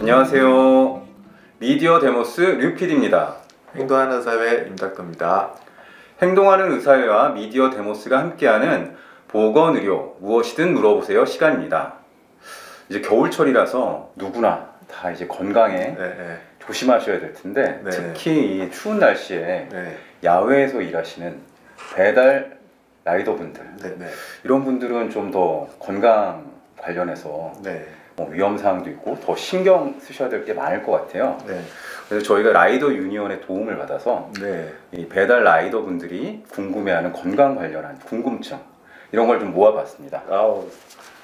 안녕하세요. 미디어 데모스 류필입니다. 행동하는 의사회 임닥터입니다. 행동하는 의사회와 미디어 데모스가 함께하는 보건의료 무엇이든 물어보세요 시간입니다. 이제 겨울철이라서 누구나 다 이제 건강에 조심하셔야 될 텐데 특히 이 추운 날씨에 야외에서 일하시는 배달 라이더분들 이런 분들은 좀 더 건강 관련해서 위험사항도 있고 더 신경 쓰셔야 될 게 많을 것 같아요. 그래서 저희가 라이더 유니언의 도움을 받아서 이 배달 라이더 분들이 궁금해하는 건강 관련한 궁금증 이런 걸 좀 모아봤습니다.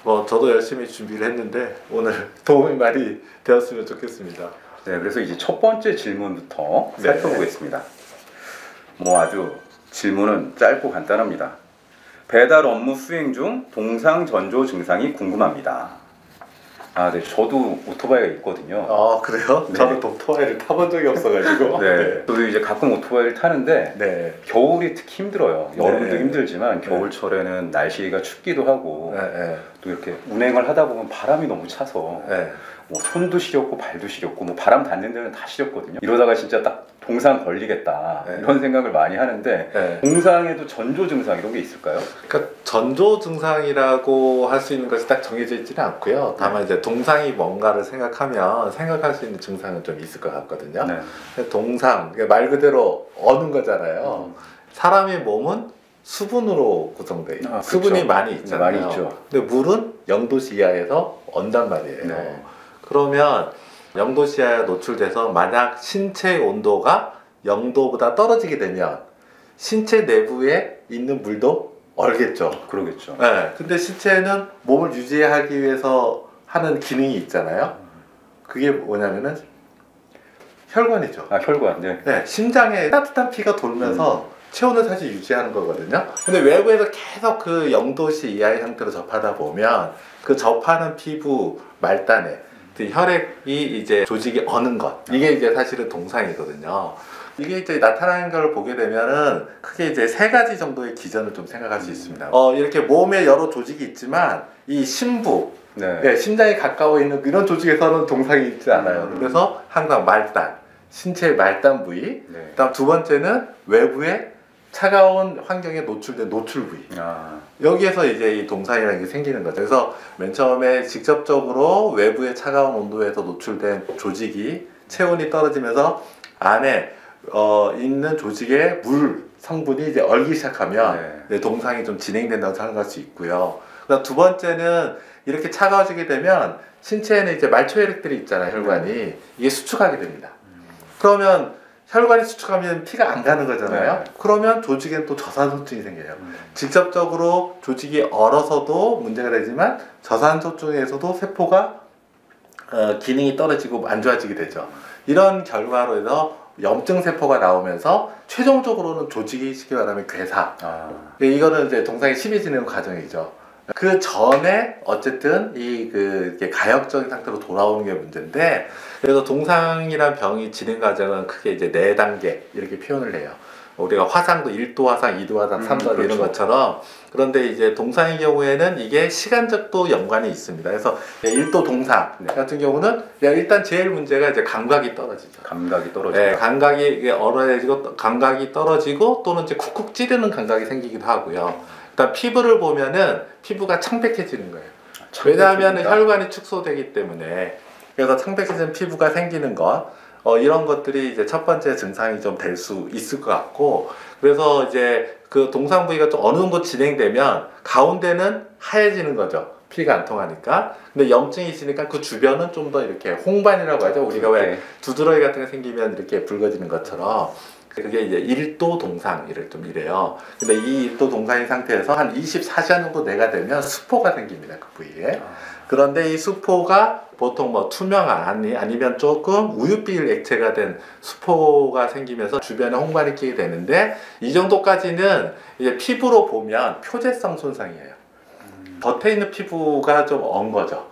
저도 열심히 준비를 했는데 오늘 도움이 많이 되었으면 좋겠습니다. 그래서 이제 첫 번째 질문부터 살펴보겠습니다. 아주 질문은 짧고 간단합니다. 배달 업무 수행 중 동상 전조 증상이 궁금합니다. 저도 오토바이가 있거든요. 그래요? 저는 오토바이를 타본 적이 없어가지고. 저도 이제 가끔 오토바이를 타는데 겨울이 특히 힘들어요. 여름도 힘들지만 겨울철에는 날씨가 춥기도 하고 또 이렇게 운행을 하다 보면 바람이 너무 차서 손도 시렵고 발도 시렵고 바람 닿는 데는 다 시렵거든요. 이러다가 진짜 딱 동상 걸리겠다 이런 생각을 많이 하는데 동상에도 전조 증상 이런 게 있을까요? 그러니까 전조 증상이라고 할 수 있는 것이 딱 정해져 있지는 않고요. 다만 이제 동상이 뭔가를 생각하면 생각할 수 있는 증상은 좀 있을 것 같거든요. 동상, 말 그대로 어는 거잖아요. 사람의 몸은 수분으로 구성되어 있어요. 수분이 많이 있잖아요. 많이 있죠. 근데 물은 0도씨 이하에서 언단 말이에요. 그러면 0도씨 이하에 노출돼서 만약 신체 온도가 0도보다 떨어지게 되면 신체 내부에 있는 물도 얼겠죠. 그러겠죠. 근데 신체는 몸을 유지하기 위해서 하는 기능이 있잖아요. 그게 뭐냐면은 혈관이죠. 혈관. 심장에 따뜻한 피가 돌면서 체온을 사실 유지하는 거거든요. 근데 외부에서 계속 그 0도씨 이하의 상태로 접하다 보면 그 접하는 피부 말단에 혈액이 이제 조직이 어는 것, 이게 이제 사실은 동상이거든요. 이게 이제 나타나는 걸 보게 되면은 크게 이제 3가지 정도의 기전을 좀 생각할 수 있습니다. 이렇게 몸에 여러 조직이 있지만 이 심부, 심장에 가까워 있는 이런 조직에서는 동상이 있지 않아요. 그래서 항상 말단, 신체의 말단 부위, 그다음 두 번째는 외부에 차가운 환경에 노출된 노출 부위. 여기에서 이제 이 동상이라는 게 생기는 거죠. 그래서 맨 처음에 직접적으로 외부의 차가운 온도에서 노출된 조직이 체온이 떨어지면서 안에 있는 조직의 물 성분이 이제 얼기 시작하면 동상이 좀 진행된다고 생각할 수 있고요. 그다음 두 번째는 이렇게 차가워지게 되면 신체에는 이제 말초혈액들이 있잖아요. 혈관이 이게 수축하게 됩니다. 그러면 혈관이 수축하면 피가 안 가는 거잖아요. 그러면 조직엔 또 저산소증이 생겨요. 직접적으로 조직이 얼어서도 문제가 되지만 저산소증에서도 세포가 기능이 떨어지고 안 좋아지게 되죠. 이런 결과로 해서 염증 세포가 나오면서 최종적으로는 조직이 쉽게 말하면 괴사. 이거는 이제 동상이 심해지는 과정이죠. 그 전에 어쨌든 이렇게 가역적인 상태로 돌아오는 게 문제인데, 그래서 동상이란 병이 진행 과정은 크게 이제 4단계 이렇게 표현을 해요. 우리가 화상도 1도 화상, 2도 화상, 3도 이런 것처럼. 그런데 이제 동상의 경우에는 이게 시간적도 연관이 있습니다. 그래서 1도 동상 같은 경우는 일단 제일 문제가 이제 감각이 떨어지죠. 감각이 떨어지죠. 감각이 얼어지고 감각이 떨어지고 또는 이제 쿡쿡 찌르는 감각이 생기기도 하고요. 일단 피부를 보면은 피부가 창백해지는 거예요. 왜냐하면 혈관이 축소되기 때문에. 그래서 창백해진 피부가 생기는 것, 이런 것들이 이제 첫 번째 증상이 좀 될 수 있을 것 같고, 그래서 이제 그 동상 부위가 좀 어느 정도 진행되면 가운데는 하얘지는 거죠. 피가 안 통하니까. 근데 염증이 있으니까 그 주변은 좀 더 이렇게 홍반이라고 하죠. 우리가 왜 두드러기 같은 게 생기면 이렇게 붉어지는 것처럼. 그게 이제 1도 동상이를 좀 이래요. 근데 이 1도 동상인 상태에서 한 24시간 정도 내가 되면 수포가 생깁니다. 그 부위에. 그런데 이 수포가 보통 투명한 아니면 조금 우유빛 액체가 된 수포가 생기면서 주변에 홍반이 끼게 되는데, 이 정도까지는 이제 피부로 보면 표재성 손상이에요. 겉에 있는 피부가 좀 언 거죠.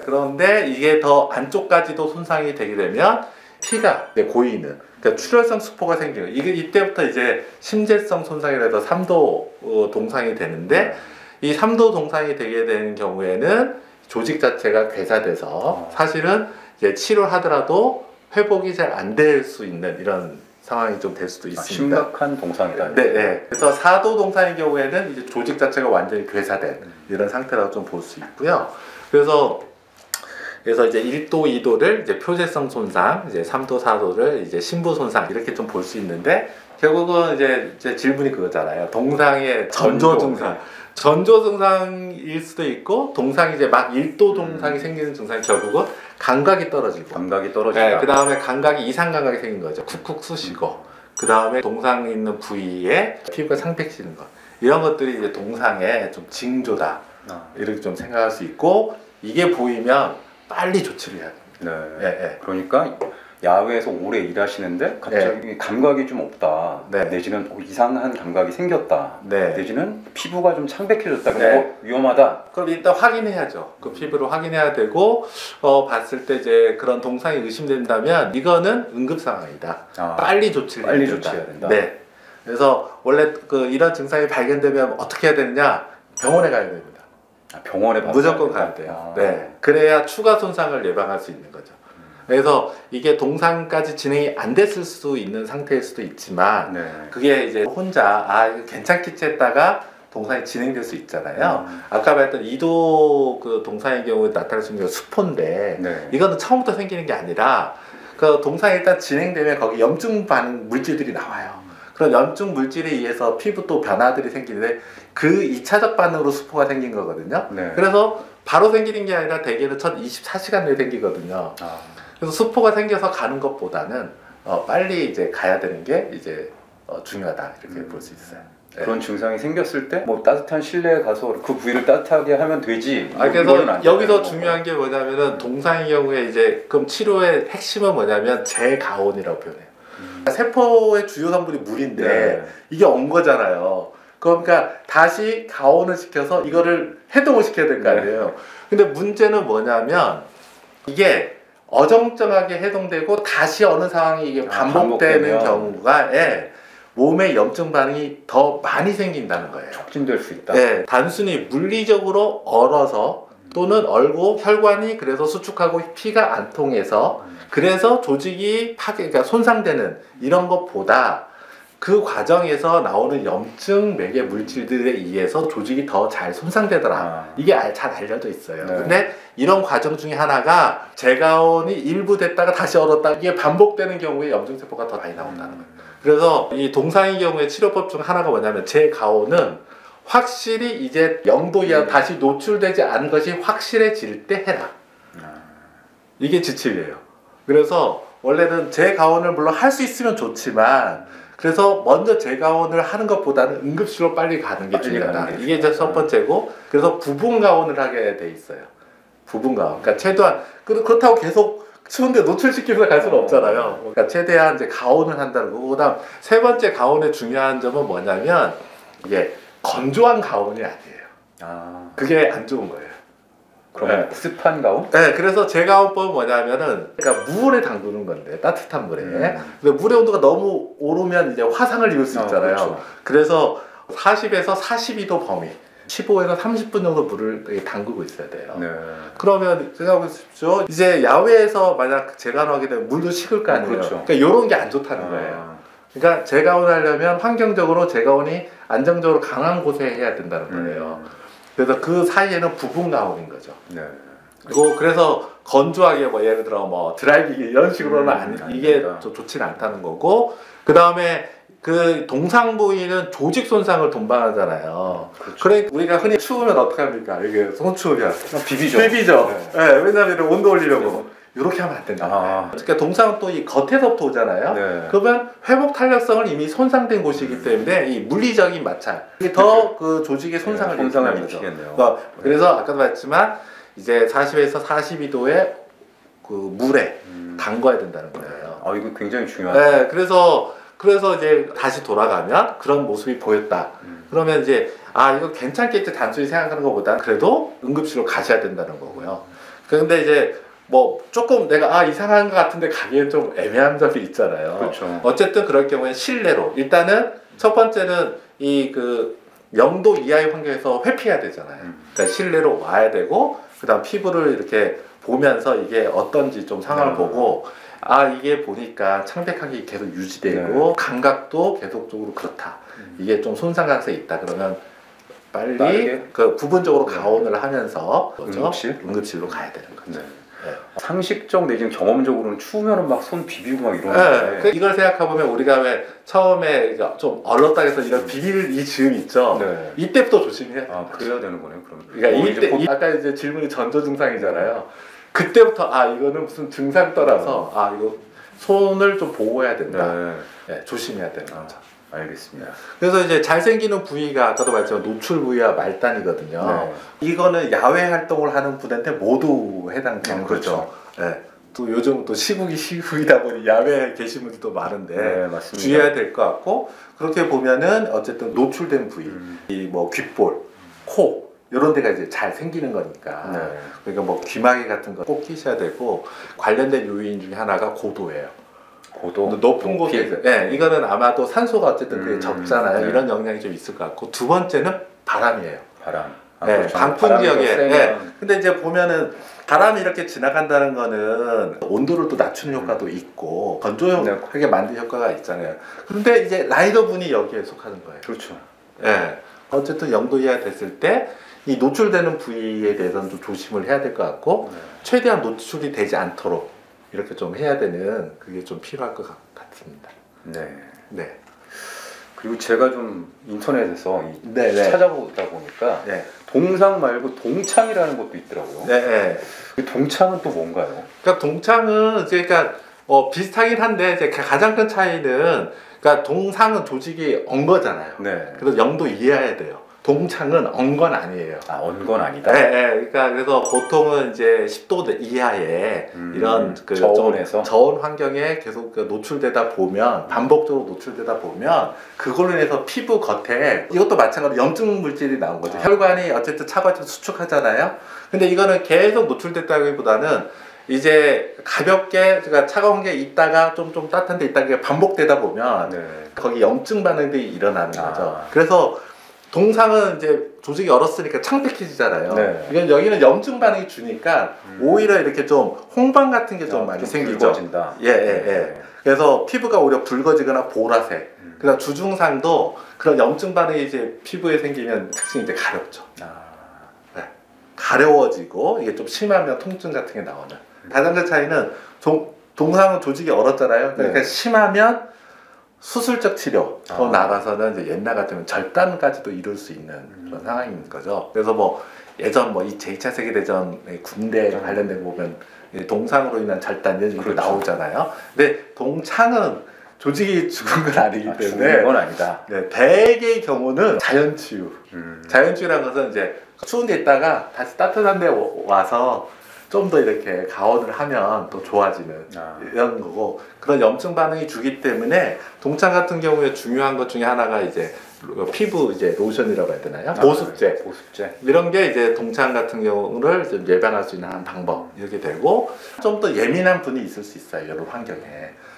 그런데 이게 더 안쪽까지도 손상이 되게 되면 피가 고이는, 그러니까 출혈성 수포가 생기는, 이게 이때부터 이제 심재성 손상이라서 3도 동상이 되는데, 이 3도 동상이 되게 되는 경우에는 조직 자체가 괴사돼서 사실은 이제 치료하더라도 회복이 잘 안 될 수 있는 이런 상황이 좀 될 수도 있습니다. 심각한 동상이다. 네, 네. 그래서 4도 동상의 경우에는 이제 조직 자체가 완전히 괴사된 이런 상태라고 좀 볼 수 있고요. 그래서 이제 1도, 2도를 이제 표재성 손상, 이제 3도, 4도를 이제 신부 손상 이렇게 좀 볼 수 있는데 결국은 이제 질문이 그거잖아요. 동상의 전조 증상. 전조 증상일 수도 있고 동상이 이제 막 1도 동상이 생기는 증상이 결국은 감각이 떨어지고 감각이 떨어지다. 네, 그 다음에 감각이 이상 감각이 생긴 거죠. 쿡쿡 쑤시고 그 다음에 동상 있는 부위에 피부가 상백지는 것 이런 것들이 이제 동상의 좀 징조다 이렇게 좀 생각할 수 있고 이게 보이면 빨리 조치를 해야 됩니다. 네. 네. 그러니까 야외에서 오래 일하시는데 갑자기 감각이 좀 없다. 네. 내지는 이상한 감각이 생겼다. 네. 내지는 피부가 좀 창백해졌다. 네. 그리고 위험하다. 그럼 일단 확인해야죠. 그 피부를 확인해야 되고 봤을 때 이제 그런 동상이 의심된다면 이거는 응급 상황이다. 빨리 조치를 빨리 해야 된다. 조치해야 된다. 네. 그래서 원래 이런 증상이 발견되면 어떻게 해야 되느냐? 병원에 가야 됩니다. 병원에 무조건 가야 돼요. 네. 그래야 추가 손상을 예방할 수 있는 거죠. 그래서 이게 동상까지 진행이 안 됐을 수 있는 상태일 수도 있지만 네. 그게 이제 혼자 이거 괜찮겠지 했다가 동상이 진행될 수 있잖아요. 아까 말했던 2도 그 동상의 경우에 나타날 수 있는 게 수포인데 네. 이거는 처음부터 생기는 게 아니라 그 동상이 일단 진행되면 거기 염증 반응 물질들이 나와요. 그런 염증 물질에 의해서 피부 또 변화들이 생기는데 그 2차적 반응으로 수포가 생긴 거거든요. 네. 그래서 바로 생기는 게 아니라 대개는 첫 24시간 내에 생기거든요. 그래서 수포가 생겨서 가는 것보다는 빨리 이제 가야 되는 게 이제 중요하다 이렇게 볼 수 있어요. 네. 그런 증상이 생겼을 때 뭐 따뜻한 실내에 가서 그 부위를 따뜻하게 하면 되지. 그래서 여기서 중요한 게 뭐냐면은 동상의 경우에 이제 그럼 치료의 핵심은 뭐냐면 재가온이라고 표현해요. 세포의 주요 성분이 물인데 네. 이게 온 거잖아요. 그러니까 다시 가온을 시켜서 이거를 해동을 시켜야 될 거 아니에요. 근데 문제는 뭐냐면 이게 어정쩡하게 해동되고 다시 어느 상황이 이게 반복되는 경우가 몸에 염증 반응이 더 많이 생긴다는 거예요. 촉진될 수 있다. 네, 단순히 물리적으로 얼어서 또는 얼고 혈관이 그래서 수축하고 피가 안 통해서 그래서 조직이 그러니까 손상되는 이런 것보다 그 과정에서 나오는 염증 매개 물질들에 의해서 조직이 더 잘 손상되더라. 이게 잘 알려져 있어요. 네. 근데 이런 과정 중에 하나가 재가온이 일부 됐다가 다시 얼었다 이게 반복되는 경우에 염증세포가 더 많이 나온다는 거예요. 그래서 이 동상의 경우에 치료법 중 하나가 뭐냐면 재가온은 확실히 이제 0도 이하 다시 노출되지 않은 것이 확실해질 때 해라. 이게 지침이에요. 그래서 원래는 재가온을 물론 할 수 있으면 좋지만 그래서 먼저 재가온을 하는 것보다는 응급실로 빨리 가는 게 중요하다. 이게 이제 첫 번째고 그래서 부분 가온을 하게 돼 있어요. 부분 가온. 그러니까 최대한 그렇다고 계속 추운데 노출시키면서 갈 수는 없잖아요. 그러니까 최대한 이제 가온을 한다는 거고 그다음 세 번째 가온의 중요한 점은 뭐냐면 이게 건조한 가온이 아니에요. 그게 안 좋은 거예요. 그러면 습한 가온? 네, 그래서 재가온법은 뭐냐면은 그러니까 물에 담그는 건데 따뜻한 물에. 근데 물의 온도가 너무 오르면 이제 화상을 입을 수 있잖아요. 그렇죠. 그래서 40에서 42도 범위, 15에서 30분 정도 물을 담그고 있어야 돼요. 네. 그러면 생각해 보십시오. 이제 야외에서 만약 재가온 하게 되면 물도 식을 거 아니에요. 그렇죠. 그러니까 이런 게 안 좋다는 거예요. 그러니까 재가온 하려면 환경적으로 재가온이 안정적으로 강한 곳에 해야 된다는 거예요. 그래서 그 사이에는 부분 가온인 거죠. 네. 그래서 건조하게 뭐 예를 들어 뭐 드라이기 이런 식으로는 이게 좀 좋지는 않다는 거고 그 다음에 그 동상 부위는 조직 손상을 동반하잖아요. 그렇죠. 그러니까 우리가 흔히 추우면 어떻게 합니까? 이게 손 추우면 비비죠. 네, 왜냐면 온도 올리려고. 이렇게 하면 안 된다. 그러니까 동상은 또 이 겉에서부터 오잖아요. 네. 그러면 회복 탄력성을 이미 손상된 곳이기 때문에 이 물리적인 마찰 이게 더 그 조직에 손상을 미치겠네요. 그래서 아까도 말했지만 이제 40에서 42도의 그 물에 담궈야 된다는 거예요. 이거 굉장히 중요하다. 네, 그래서 이제 다시 돌아가면 그런 모습이 보였다. 그러면 이제 이거 괜찮겠지 단순히 생각하는 것보다 그래도 응급실로 가셔야 된다는 거고요. 그런데 이제 뭐 조금 내가 이상한 것 같은데 가기엔 좀 애매한 점이 있잖아요. 그렇죠. 어쨌든 그럴 경우에 실내로 일단은 첫 번째는 이 그 0도 이하의 환경에서 회피해야 되잖아요. 그러니까 실내로 와야 되고 그다음 피부를 이렇게 보면서 이게 어떤지 좀 상황을 보고 아 이게 보니까 창백하게 계속 유지되고 감각도 계속적으로 그렇다. 이게 좀 손상 가능성이 있다. 그러면 빨리 빠르게? 그 부분적으로 가온을 하면서 응급실로 가야 되는 거죠. 네. 상식적 내지는 경험적으로는 추우면은 막 손 비비고 막 네. 이러는데 이걸 생각해보면 우리가 왜 처음에 좀 얼렀다 해서 이런 비빌 이 즈음 있죠. 네. 이때부터 조심해야 돼요. 아 그래야 되는 거네요. 그럼 그러니까 이때 아까 이제 질문이 전조 증상이잖아요. 그때부터 아 이거는 무슨 증상 떠나서 아 이거 손을 좀 보호해야 된다. 네, 조심해야 되는 거죠. 알겠습니다. 그래서 이제 잘생기는 부위가 아까도 말했지만 노출 부위와 말단이거든요. 네. 이거는 야외 활동을 하는 분한테 모두 해당되는 그렇죠. 거죠. 네. 또 요즘 또 시국이다 보니 야외에 계신 분들도 많은데 네, 맞습니다. 주의해야 될 것 같고 그렇게 보면은 어쨌든 노출된 부위, 이 뭐 귓볼, 코 이런 데가 이제 잘 생기는 거니까. 네. 그러니까 뭐 귀마개 같은 거 꼭 끼셔야 되고 관련된 요인 중에 하나가 고도예요. 고도 높은 곳에서 네, 이거는 아마도 산소가 어쨌든 그게 적잖아요. 네. 이런 영향이 좀 있을 것 같고 두 번째는 바람이에요. 바람. 네, 그렇죠. 강풍 바람이 더 지역에. 세면 네. 근데 이제 보면은 바람이 이렇게 지나간다는 거는 온도를 또 낮추는 효과도 있고 건조하게 만드는 효과가 있잖아요. 그런데 이제 라이더분이 여기에 속하는 거예요. 그렇죠. 네. 어쨌든 0도 이하 됐을 때 이 노출되는 부위에 대해서는 좀 조심을 해야 될 것 같고 최대한 노출이 되지 않도록 이렇게 좀 해야 되는 그게 좀 필요할 것 같습니다. 네. 네. 그리고 제가 좀 인터넷에서 네. 찾아보다 보니까 네. 동상 말고 동창이라는 것도 있더라고요. 네. 그 동창은 또 뭔가요? 그러니까 동창은 이제 그러니까 비슷하긴 한데 이제 가장 큰 차이는 그러니까 동상은 조직이 언 거잖아요. 네. 그래서 0도 이해해야 돼요. 동창은 언 건 아니에요. 아, 언 건 아니다. 네, 그러니까 그래서 보통은 이제 10도 이하의 이런 그 저온에서 저온 환경에 계속 노출되다 보면 반복적으로 노출되다 보면 그걸로 인해서 피부 겉에 이것도 마찬가지로 염증 물질이 나온 거죠. 혈관이 어쨌든 차가워서 수축하잖아요. 근데 이거는 계속 노출됐다기보다는 이제 가볍게 그러니까 차가운 게 있다가 좀 따뜻한 데 있다가 반복되다 보면 거기 염증 반응들이 일어나는 거죠. 그래서 동상은 이제 조직이 얼었으니까 창백해지잖아요. 이건 여기는 염증 반응이 주니까 오히려 이렇게 좀 홍반 같은 게 좀 많이 생기죠. 붉어진다. 그래서 피부가 오히려 붉어지거나 보라색. 그다음 주중상도 그런 염증 반응이 이제 피부에 생기면 특징이 이제 가렵죠. 가려워지고 이게 좀 심하면 통증 같은 게 나오는. 가장 큰 차이는 동상은 조직이 얼었잖아요. 그러니까 심하면 수술적 치료 더 나가서는 이제 옛날 같으면 절단까지도 이룰 수 있는 그런 상황인 거죠. 그래서 뭐 예전 뭐 이 제2차 세계대전 군대 관련된 거 보면 동상으로 인한 절단 이런 게 나오잖아요. 근데 동창은 조직이 죽은 건 아니기 때문에 죽은 건 아니다. 대개의 경우는 자연치유. 자연치유라는 것은 이제 추운 데 있다가 다시 따뜻한 데 와서 좀 더 이렇게 가온을 하면 또 좋아지는 이런 거고 그런 염증 반응이 주기 때문에 동창 같은 경우에 중요한 것 중에 하나가 이제 피부 이제 로션이라고 해야 되나요? 보습제 이런 게 이제 동창 같은 경우를 좀 예방할 수 있는 한 방법 이렇게 되고 좀 더 예민한 분이 있을 수 있어요. 이런 환경에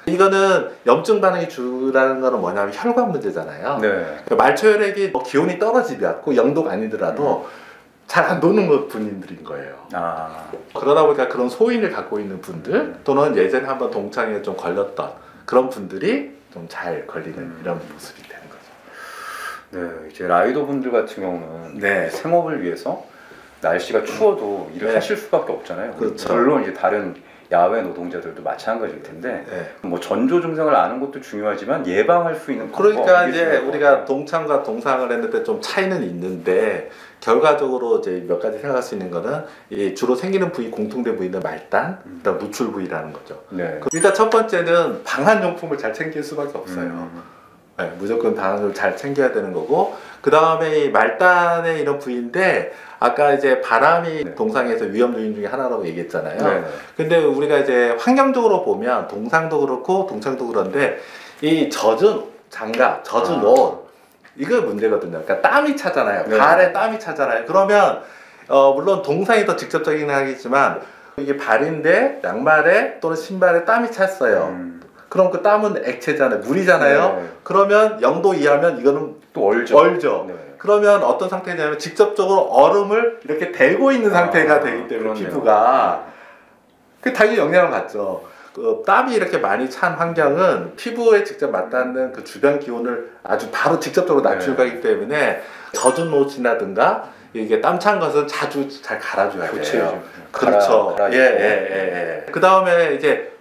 이거는 염증 반응이 주라는 거는 뭐냐면 혈관 문제잖아요. 그러니까 말초혈액이 뭐 기온이 떨어지면 그 0도가 아니더라도 잘 안 도는 분들인 거예요. 그러다 보니까 그런 소인을 갖고 있는 분들 또는 예전에 한번 동창에 좀 걸렸던 그런 분들이 좀 잘 걸리는 이런 모습이 되는 거죠. 이제 라이더 분들 같은 경우는 생업을 위해서 날씨가 추워도 일을 하실 수밖에 없잖아요. 그렇죠. 물론 이제 다른 야외 노동자들도 마찬가지일 텐데 뭐 전조 증상을 아는 것도 중요하지만 예방할 수 있는 그러니까 이제 우리가 동창과 동상을 했는데 좀 차이는 있는데 결과적으로 이제 몇 가지 생각할 수 있는 거는 이 주로 생기는 부위 공통된 부위는 말단, 그다음 노출 부위라는 거죠. 일단 첫 번째는 방한용품을 잘 챙길 수밖에 없어요. 무조건 방한을 잘 챙겨야 되는 거고 그 다음에 이 말단의 이런 부위인데 아까 이제 바람이 동상에서 위험 요인 중에 하나라고 얘기했잖아요. 근데 우리가 이제 환경적으로 보면 동상도 그렇고 동창도 그런데 이 젖은 장갑, 젖은 옷 이거 문제거든요. 그러니까 땀이 차잖아요. 발에 땀이 차잖아요. 그러면 물론 동상이 더 직접적이긴 하겠지만 이게 발인데 양말에 또는 신발에 땀이 찼어요. 그럼 그 땀은 액체잖아요. 물이잖아요. 그러면 0도 이하면 이거는 또 얼죠. 그러면 어떤 상태냐면 직접적으로 얼음을 이렇게 대고 있는 상태가 되기 때문에 피부가 그 당연히 영향을 받죠. 그 땀이 이렇게 많이 찬 환경은 피부에 직접 맞닿는 그 주변 기온을 아주 바로 직접적으로 낮추는 네. 거기 때문에 젖은 옷이라든가 이게 땀 찬 것은 자주 잘 갈아줘야 돼요. 그렇죠. 예. 그 다음에 이제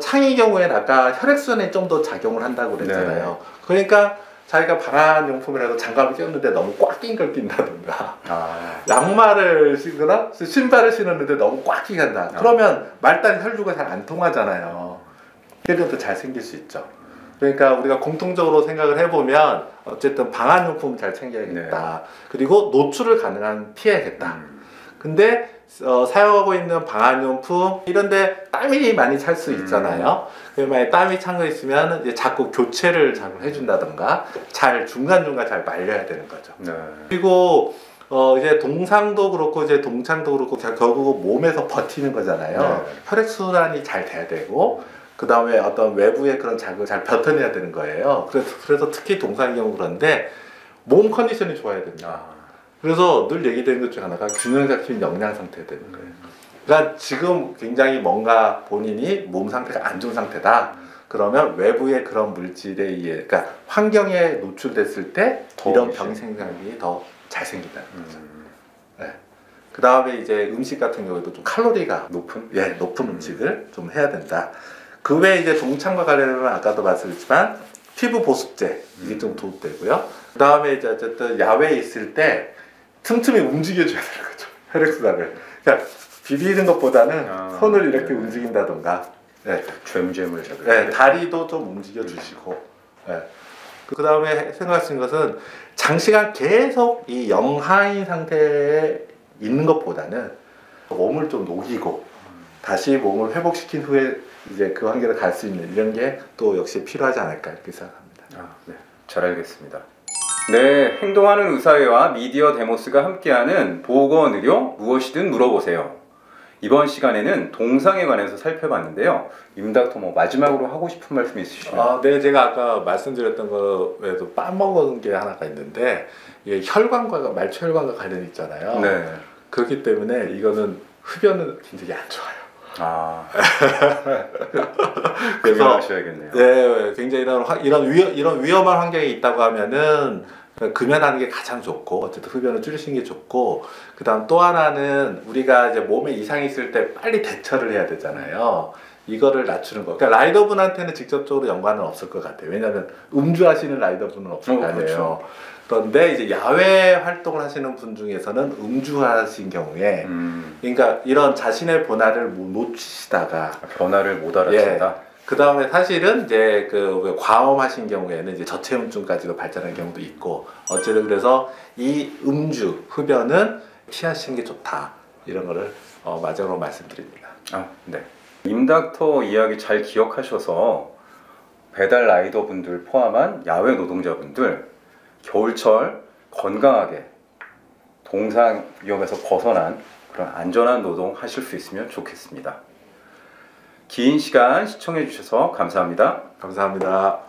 창의 경우에는 아까 혈액순환이 좀 더 작용을 한다고 그랬잖아요. 그러니까 자기가 방한용품이라도 장갑을 꼈는데 너무 꽉 낀 걸 낀다든가 양말을 신거나 신발을 신었는데 너무 꽉 끼게 한다. 그러면 말단 혈류가 잘 안 통하잖아요. 혈류도 잘 생길 수 있죠. 그러니까 우리가 공통적으로 생각을 해보면 어쨌든 방한용품 잘 챙겨야겠다. 그리고 노출을 가능한 피해야겠다. 근데 사용하고 있는 방한용품 이런데 땀이 많이 찰 수 있잖아요. 만약에 땀이 찬 거 있으면 이제 자꾸 교체를 자꾸 해준다던가 잘 중간중간 잘 말려야 되는 거죠. 그리고 이제 동상도 그렇고 이제 동창도 그렇고 결국 몸에서 버티는 거잖아요. 혈액순환이 잘 돼야 되고 그 다음에 어떤 외부의 그런 자극을 잘 뱉어내야 되는 거예요. 그래서 특히 동상의 경우 그런데 몸 컨디션이 좋아야 됩니다. 그래서 늘 얘기되는 것 중 하나가 균형 잡힌 영양 상태가 되는 거예요. 그러니까 지금 굉장히 뭔가 본인이 몸 상태가 안 좋은 상태다. 그러면 외부의 그런 물질에 의해, 그러니까 환경에 노출됐을 때 이런 병 생각이 더 잘 생긴다는 거죠. 그 다음에 이제 음식 같은 경우에도 좀 칼로리가 높은 음식을 좀 해야 된다. 그 외에 이제 동창과 관련해서는 아까도 말씀드렸지만 피부 보습제 이게 좀 도움되고요. 그 다음에 이제 어쨌든 야외에 있을 때 틈틈이 움직여줘야 되는 거죠. 혈액순환을. 그러니까 비비는 것보다는 손을 이렇게 움직인다던가, 죄물죄물 잡을 다리도 좀 움직여주시고, 그 다음에 생각하시는 것은 장시간 계속 이 영하인 상태에 있는 것보다는 몸을 좀 녹이고 다시 몸을 회복시킨 후에 이제 그 환경을 갈 수 있는 이런 게 또 역시 필요하지 않을까 이렇게 생각합니다. 잘 알겠습니다. 네, 행동하는 의사회와 미디어 데모스가 함께하는 보건의료 무엇이든 물어보세요. 이번 시간에는 동상에 관해서 살펴봤는데요. 임닥터 마지막으로 하고 싶은 말씀 있으시나요? 네, 제가 아까 말씀드렸던 거에도 빠먹은 게 하나가 있는데 이게 혈관과 말초혈관과 관련이 있잖아요. 그렇기 때문에 이거는 흡연은 굉장히 안 좋아요. 그래서 하셔야겠네요. 굉장히 이런 위험한 환경에 있다고 하면은 금연하는 게 가장 좋고 어쨌든 흡연을 줄이시는 게 좋고 그다음 또 하나는 우리가 이제 몸에 이상이 있을 때 빨리 대처를 해야 되잖아요. 이거를 낮추는 거. 그러니까 라이더분한테는 직접적으로 연관은 없을 것 같아요. 왜냐하면 음주하시는 라이더분은 없을 거 아니에요. 그렇죠. 그런데 이제 야외 활동을 하시는 분 중에서는 음주하신 경우에 그러니까 이런 자신의 변화를 놓치시다가 변화를 못 알아챈다. 그 다음에 사실은 이제 그 과음하신 경우에는 이제 저체온증까지도 발전하는 경우도 있고 어쨌든 그래서 이 음주 흡연은 피하시는 게 좋다 이런 거를 마지막으로 말씀드립니다. 임닥터 이야기 잘 기억하셔서 배달 라이더 분들 포함한 야외 노동자분들 겨울철 건강하게 동상 위험에서 벗어난 그런 안전한 노동 하실 수 있으면 좋겠습니다. 긴 시간 시청해 주셔서 감사합니다. 감사합니다.